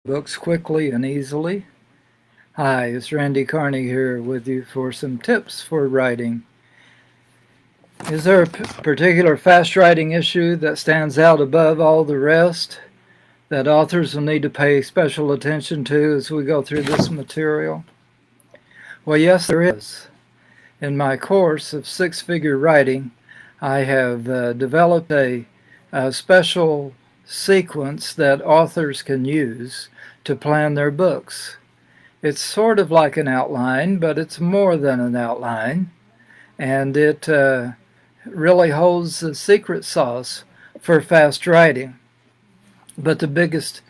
books quickly and easily. Hi, it's Randy Carney here with you for some tips for writing. Is there a particular fast writing issue that stands out above all the rest that authors will need to pay special attention to as we go through this material? Well, yes, there is. In my course of six-figure writing, I have developed a special sequence that authors can use to plan their books. It's sort of like an outline, but it's more than an outline, and it really holds the secret sauce for fast writing. But the biggest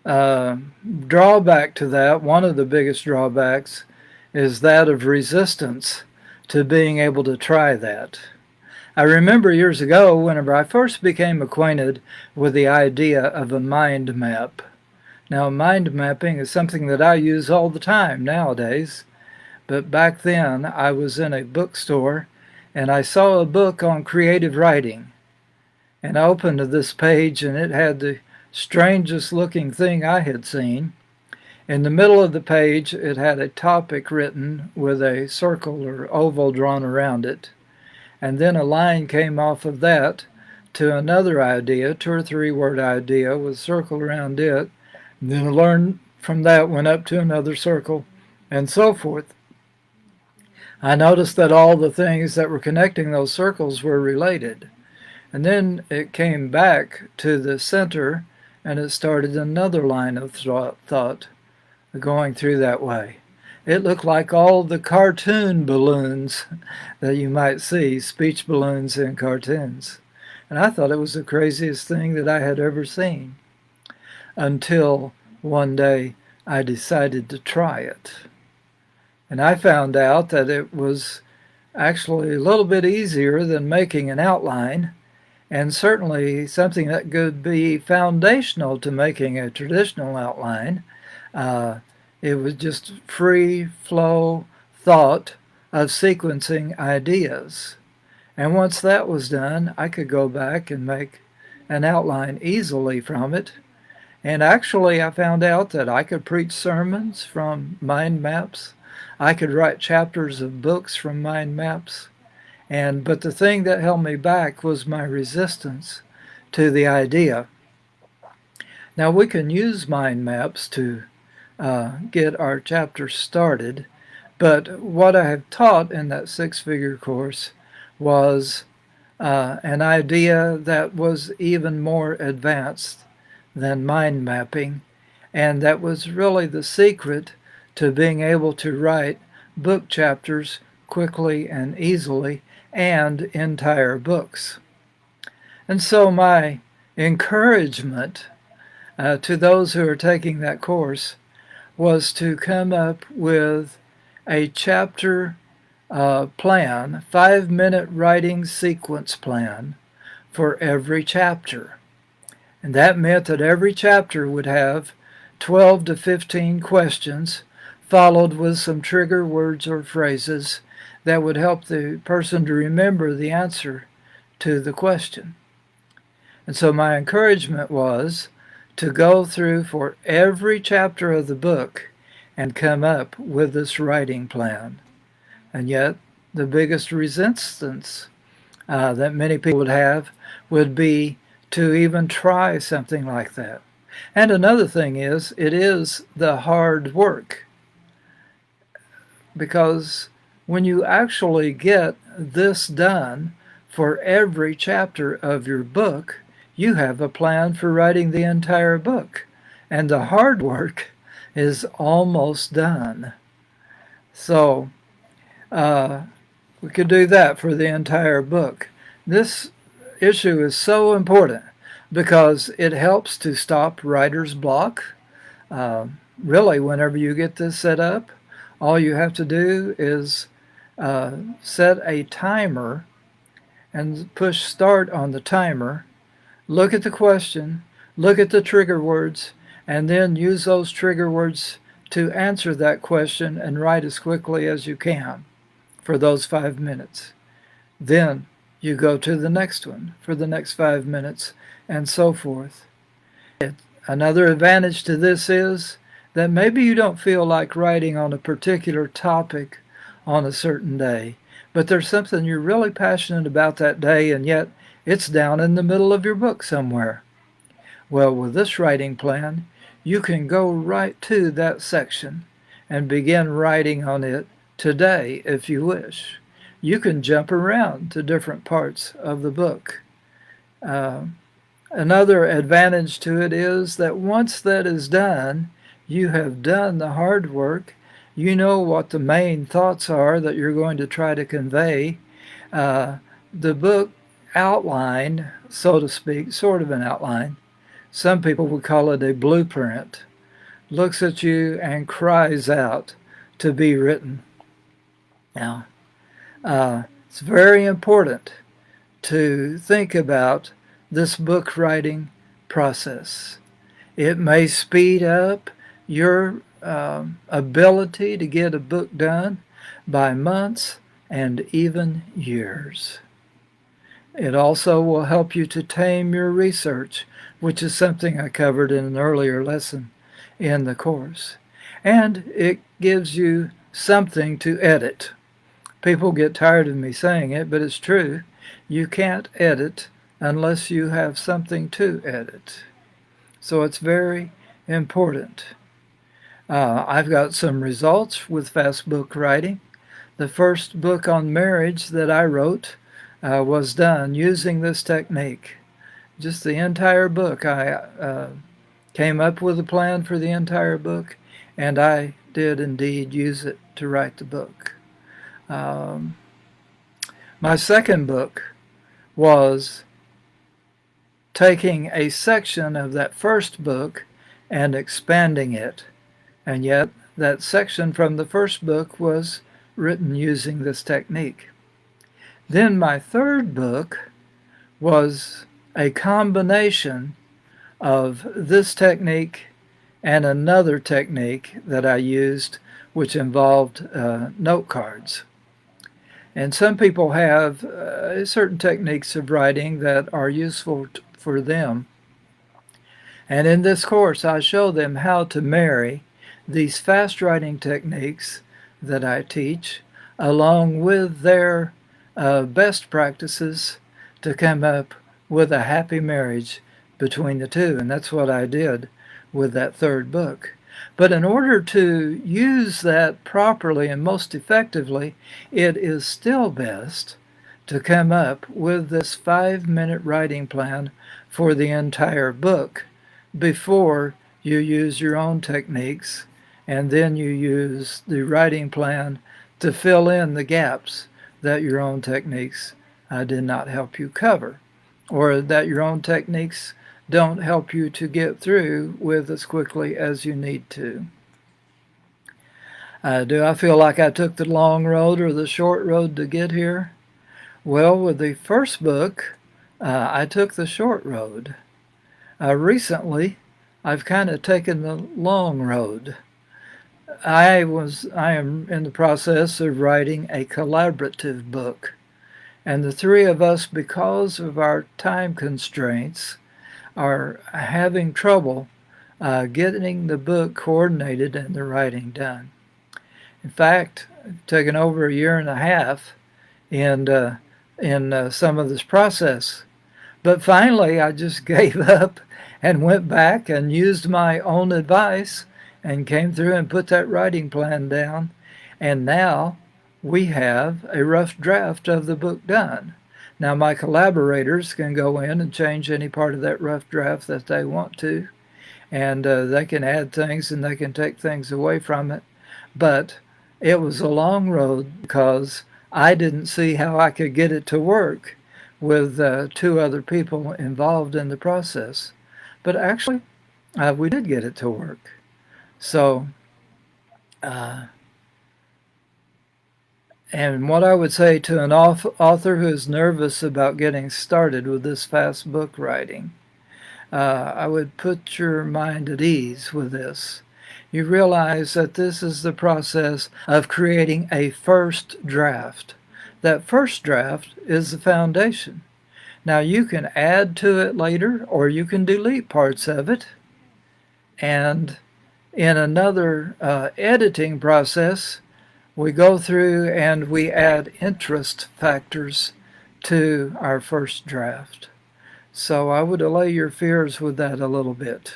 drawback to that, one of the biggest drawbacks, is that of resistance to being able to try that. I remember years ago, whenever I first became acquainted with the idea of a mind map. Now, mind mapping is something that I use all the time nowadays, but back then I was in a bookstore and I saw a book on creative writing. And I opened this page and it had the strangest looking thing I had seen. In the middle of the page, it had a topic written with a circle or oval drawn around it. And then a line came off of that to another idea, 2 or 3 word idea with a circle around it. And then a learn from that went up to another circle, and so forth. I noticed that all the things that were connecting those circles were related. And then it came back to the center, and it started another line of thought going through that way. It looked like all the cartoon balloons that you might see, speech balloons in cartoons. And I thought it was the craziest thing that I had ever seen, until one day I decided to try it. And I found out that it was actually a little bit easier than making an outline, and certainly something that could be foundational to making a traditional outline. It was just free flow thought of sequencing ideas. And once that was done, I could go back and make an outline easily from it. And actually, I found out that I could preach sermons from mind maps. I could write chapters of books from mind maps. But the thing that held me back was my resistance to the idea. Now, we can use mind maps to get our chapters started, but what I have taught in that six-figure course was an idea that was even more advanced than mind mapping, and that was really the secret to being able to write book chapters quickly and easily, and entire books. And so my encouragement to those who are taking that course was to come up with a chapter plan, 5-minute writing sequence plan for every chapter. And that meant that every chapter would have 12 to 15 questions, followed with some trigger words or phrases that would help the person to remember the answer to the question. And so my encouragement was to go through for every chapter of the book and come up with this writing plan. And yet, the biggest resistance that many people would have would be to even try something like that. And another thing is, it is the hard work. Because when you actually get this done for every chapter of your book, you have a plan for writing the entire book. And the hard work is almost done. So, we could do that for the entire book. This issue is so important because it helps to stop writer's block. Really, whenever you get this set up, all you have to do is set a timer and push start on the timer, look at the question, look at the trigger words, and then use those trigger words to answer that question and write as quickly as you can for those 5 minutes. Then you go to the next one for the next 5 minutes, and so forth. Another advantage to this is that maybe you don't feel like writing on a particular topic on a certain day, but there's something you're really passionate about that day, and yet it's down in the middle of your book somewhere. Well, with this writing plan, you can go right to that section and begin writing on it today if you wish. You can jump around to different parts of the book. Another advantage to it is that once that is done, you have done the hard work. You know what the main thoughts are that you're going to try to convey. The book outline, so to speak, sort of an outline, some people would call it a blueprint, looks at you and cries out to be written. Now, it's very important to think about this book writing process. It may speed up your ability to get a book done by months and even years. It also will help you to tame your research, which is something I covered in an earlier lesson in the course. And it gives you something to edit. People get tired of me saying it, but it's true. You can't edit unless you have something to edit. So it's very important. I've got some results with fast book writing. The first book on marriage that I wrote was done using this technique. Just the entire book. I came up with a plan for the entire book, and I did indeed use it to write the book. My second book was taking a section of that first book and expanding it. And yet, that section from the first book was written using this technique. Then my third book was a combination of this technique and another technique that I used, which involved note cards. And some people have certain techniques of writing that are useful for them. And in this course, I show them how to marry these fast writing techniques that I teach along with their best practices to come up with a happy marriage between the two. And that's what I did with that third book. But in order to use that properly and most effectively, it is still best to come up with this 5-minute writing plan for the entire book before you use your own techniques, and then you use the writing plan to fill in the gaps that your own techniques did not help you cover, or that your own techniques don't help you to get through with as quickly as you need to. Do I feel like I took the long road or the short road to get here? Well, with the first book, I took the short road. Recently, I've kind of taken the long road. I am in the process of writing a collaborative book. And the three of us, because of our time constraints, are having trouble getting the book coordinated and the writing done. In fact, it's taken over a year and a half in some of this process. But finally, I just gave up and went back and used my own advice and came through and put that writing plan down. And now we have a rough draft of the book done. Now my collaborators can go in and change any part of that rough draft that they want to, and they can add things and they can take things away from it. But it was a long road because I didn't see how I could get it to work with 2 other people involved in the process. But actually, we did get it to work. So, and what I would say to an author who is nervous about getting started with this fast book writing, I would put your mind at ease with this. You realize that this is the process of creating a first draft. That first draft is the foundation. Now you can add to it later, or you can delete parts of it. And in another editing process, we go through and we add interest factors to our first draft. So I would allay your fears with that a little bit.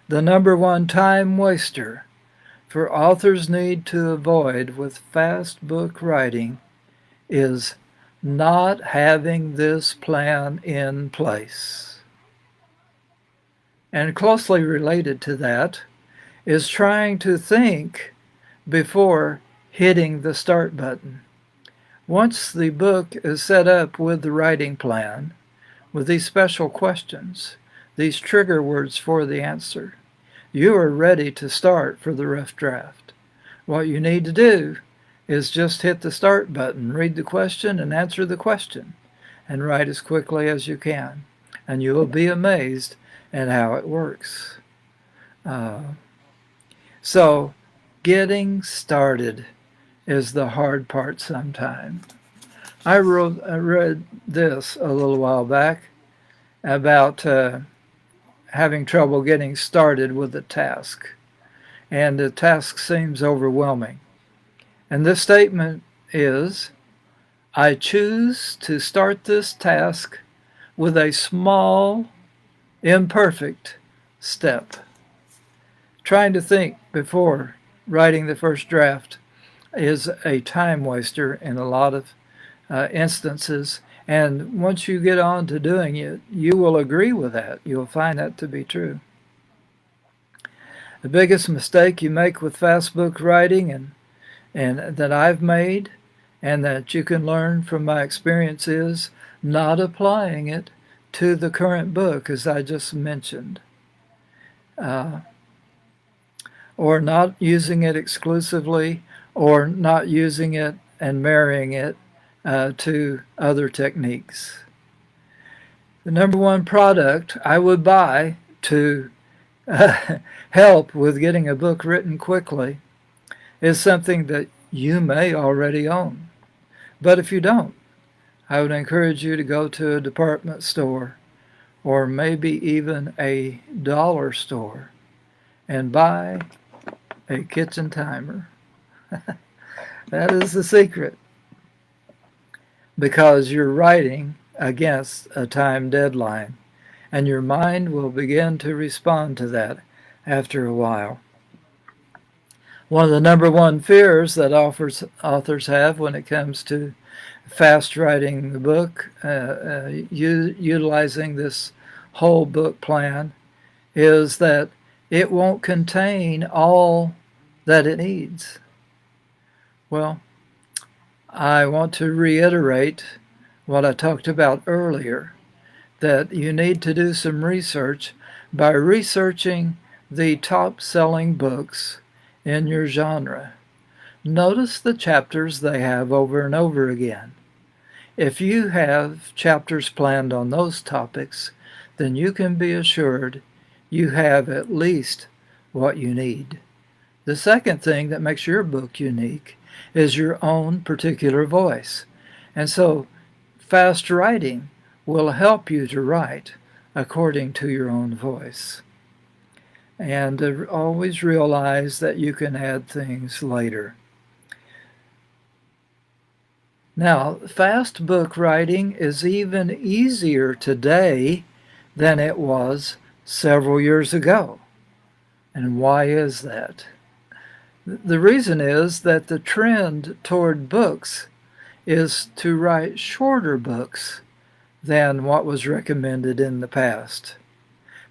The number one time waster for authors need to avoid with fast book writing is not having this plan in place. And closely related to that is trying to think before hitting the start button. Once the book is set up with the writing plan, with these special questions, these trigger words for the answer, you are ready to start for the rough draft. What you need to do is just hit the start button, read the question and answer the question, and write as quickly as you can. And you will be amazed at how it works. So getting started is the hard part sometimes. I read this a little while back about having trouble getting started with a task, and the task seems overwhelming. And this statement is, I choose to start this task with a small, imperfect step. Trying to think before writing the first draft is a time waster in a lot of instances. And once you get on to doing it, you will agree with that. You'll find that to be true. The biggest mistake you make with fast book writing and that I've made and that you can learn from my experience is not applying it to the current book, as I just mentioned. Or not using it exclusively, or not using it and marrying it to other techniques. The number one product I would buy to help with getting a book written quickly is something that you may already own. But if you don't, I would encourage you to go to a department store or maybe even a dollar store and buy a kitchen timer. That is the secret, because you're writing against a time deadline, and your mind will begin to respond to that after a while. One of the number one fears that authors have when it comes to fast writing the book, utilizing this whole book plan, is that it won't contain all that it needs. Well, I want to reiterate what I talked about earlier, that you need to do some research by researching the top-selling books in your genre. Notice the chapters they have over and over again. If you have chapters planned on those topics, then you can be assured you have at least what you need. The second thing that makes your book unique is your own particular voice. And so fast writing will help you to write according to your own voice. And always realize that you can add things later. Now, fast book writing is even easier today than it was several years ago. And why is that? The reason is that the trend toward books is to write shorter books than what was recommended in the past.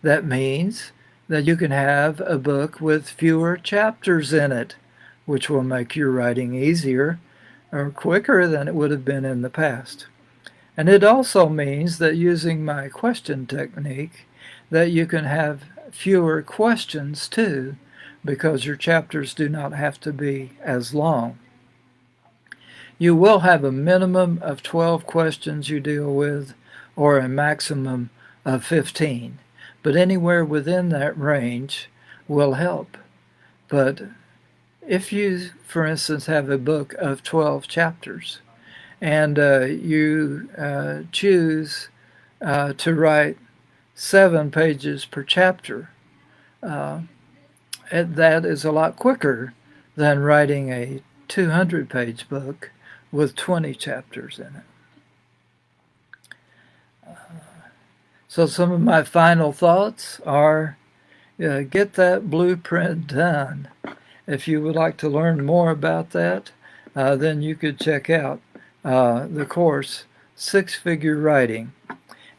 That means that you can have a book with fewer chapters in it, which will make your writing easier or quicker than it would have been in the past. And it also means that using my question technique, that you can have fewer questions too, because your chapters do not have to be as long. You will have a minimum of 12 questions you deal with, or a maximum of 15. But anywhere within that range will help. But if you, for instance, have a book of 12 chapters, and you choose to write 7 pages per chapter, uh, that is a lot quicker than writing a 200-page book with 20 chapters in it. So some of my final thoughts are, get that blueprint done. If you would like to learn more about that, then you could check out the course, Six-Figure Writing.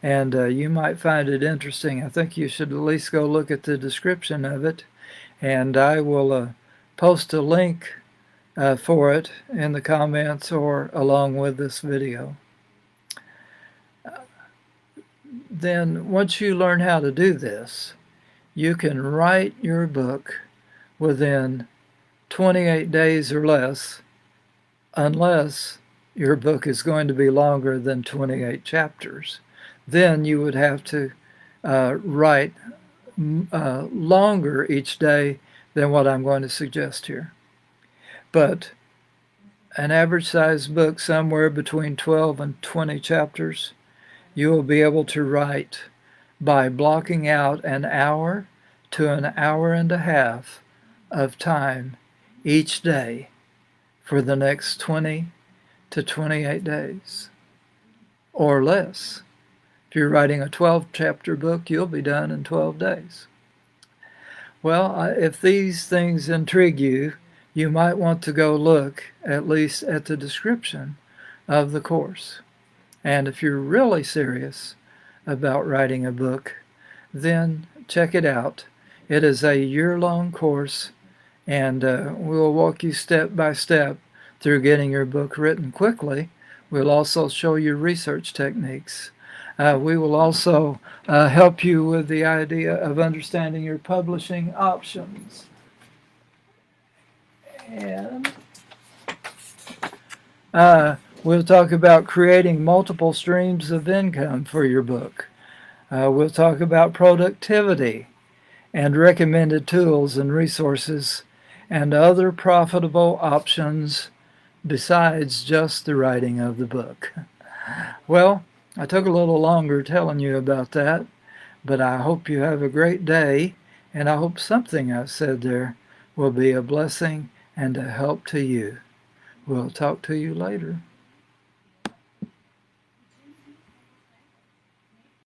And you might find it interesting. I think you should at least go look at the description of it. And I will post a link for it in the comments or along with this video. Then once you learn how to do this, you can write your book within 28 days or less, unless your book is going to be longer than 28 chapters. Then you would have to write longer each day than what I'm going to suggest here. But an average size book, somewhere between 12 and 20 chapters, you will be able to write by blocking out an hour to an hour and a half of time each day for the next 20 to 28 days or less. If you're writing a 12-chapter book, you'll be done in 12 days. Well, if these things intrigue you, you might want to go look at least at the description of the course. And if you're really serious about writing a book, then check it out. It is a year-long course, and we'll walk you step by step through getting your book written quickly. We'll also show you research techniques. We will also help you with the idea of understanding your publishing options. And we'll talk about creating multiple streams of income for your book. We'll talk about productivity and recommended tools and resources and other profitable options besides just the writing of the book. Well, I took a little longer telling you about that, but I hope you have a great day, and I hope something I said there will be a blessing and a help to you. We'll talk to you later.